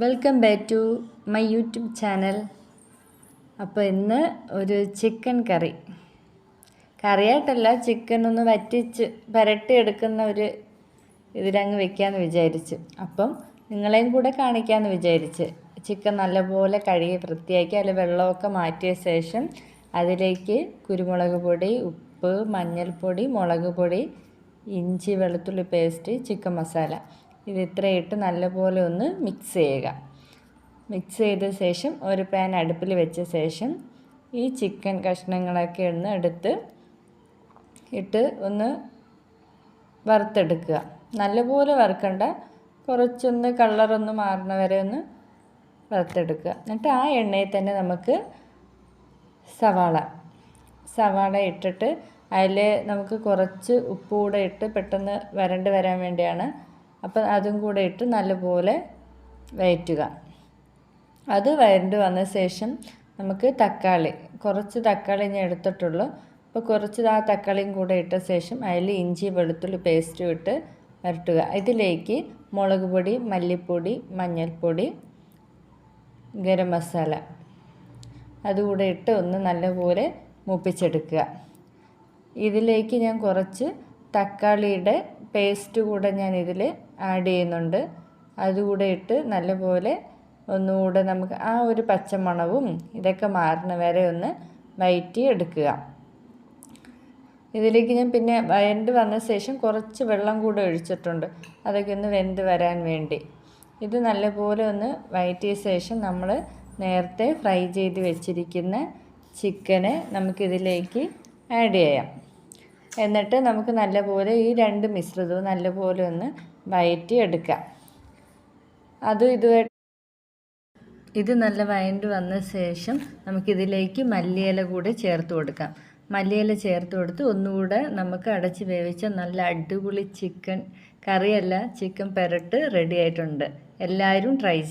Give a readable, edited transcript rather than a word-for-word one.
Welcome back to my YouTube channel. അപ്പോൾ ഇന്ന് ഒരു ചിക്കൻ കറിയായിട്ടല്ല, ചിക്കൻ ഒന്ന് വറ്റിച്ച് പുരട്ടിയെടുക്കുന്ന ഒരു ഇതിലങ്ങ് വെക്കാമെന്ന് വിചാരിച്ചു. അപ്പം നിങ്ങളെയും കൂടെ കാണിക്കാമെന്ന് വിചാരിച്ച്. ചിക്കൻ നല്ലപോലെ കഴുകി വൃത്തിയാക്കി അതിൽ വെള്ളമൊക്കെ മാറ്റിയ ശേഷം അതിലേക്ക് കുരുമുളക് പൊടി, ഉപ്പ്, മഞ്ഞൾപ്പൊടി, മുളക് പൊടി, ഇഞ്ചി വെളുത്തുള്ളി പേസ്റ്റ്, ചിക്കൻ മസാല ഇത് ഇത്രയിട്ട് നല്ലപോലെ ഒന്ന് മിക്സ് ചെയ്യുക. മിക്സ് ചെയ്ത ശേഷം ഒരു പാൻ അടുപ്പിൽ വെച്ച ശേഷം ഈ ചിക്കൻ കഷ്ണങ്ങളൊക്കെ ഒന്ന് ഇട്ട് ഒന്ന് വറുത്തെടുക്കുക. നല്ലപോലെ വറുക്കണ്ട, കുറച്ചൊന്ന് കളറൊന്ന് മാറുന്ന വരെ ഒന്ന് വറുത്തെടുക്കുക. എന്നിട്ട് ആ എണ്ണയിൽ തന്നെ നമുക്ക് സവാള ഇട്ടിട്ട് അതിൽ നമുക്ക് കുറച്ച് ഉപ്പ് കൂടെ ഇട്ട് പെട്ടെന്ന് വരണ്ട് വരാൻ വേണ്ടിയാണ്. അപ്പം അതും കൂടെ ഇട്ട് നല്ലപോലെ വഴറ്റുക. അത് വരണ്ട് വന്ന ശേഷം നമുക്ക് കുറച്ച് തക്കാളി ഞാൻ എടുത്തിട്ടുള്ളൂ. അപ്പോൾ കുറച്ച് ആ തക്കാളിയും കൂടെ ഇട്ട ശേഷം അതിൽ ഇഞ്ചി വെളുത്തുള്ളി പേസ്റ്റും ഇട്ട് വരട്ടുക. ഇതിലേക്ക് മുളക് പൊടി, മല്ലിപ്പൊടി, മഞ്ഞൾപ്പൊടി, ഗരം മസാല അതുകൂടെ ഇട്ട് ഒന്ന് നല്ലപോലെ മൂപ്പിച്ചെടുക്കുക. ഇതിലേക്ക് ഞാൻ കുറച്ച് തക്കാളിയുടെ പേസ്റ്റ് കൂടെ ഞാൻ ഇതിൽ ആഡ് ചെയ്യുന്നുണ്ട്. അതുകൂടെ ഇട്ട് നല്ലപോലെ ഒന്നുകൂടെ നമുക്ക് ആ ഒരു പച്ചമണവും ഇതൊക്കെ മാറുന്ന വരെ ഒന്ന് വഴറ്റി എടുക്കുക. ഇതിലേക്ക് ഞാൻ പിന്നെ വഴണ്ട് വന്ന ശേഷം കുറച്ച് വെള്ളം കൂടെ ഒഴിച്ചിട്ടുണ്ട്, അതൊക്കെ ഒന്ന് വെന്ത് വരാൻ വേണ്ടി. ഇത് നല്ലപോലെ ഒന്ന് വഴറ്റിയ ശേഷം നമ്മൾ നേരത്തെ ഫ്രൈ ചെയ്ത് വെച്ചിരിക്കുന്ന ചിക്കനെ നമുക്കിതിലേക്ക് ആഡ് ചെയ്യാം. എന്നിട്ട് നമുക്ക് നല്ലപോലെ ഈ രണ്ട് മിശ്രിതവും നല്ലപോലെ ഒന്ന് വഴറ്റി എടുക്കാം. ഇത് നല്ല വഴണ്ട് വന്ന ശേഷം നമുക്കിതിലേക്ക് മല്ലിയില കൂടെ ചേർത്ത് കൊടുക്കാം. മല്ലിയില ചേർത്ത് കൊടുത്ത് ഒന്നുകൂടെ നമുക്ക് അടച്ച് വേവിച്ച നല്ല അടിപൊളി ചിക്കൻ കറിയല്ല, ചിക്കൻ പെരട്ട് റെഡി ആയിട്ടുണ്ട്. എല്ലാവരും ട്രൈ ചെയ്യും.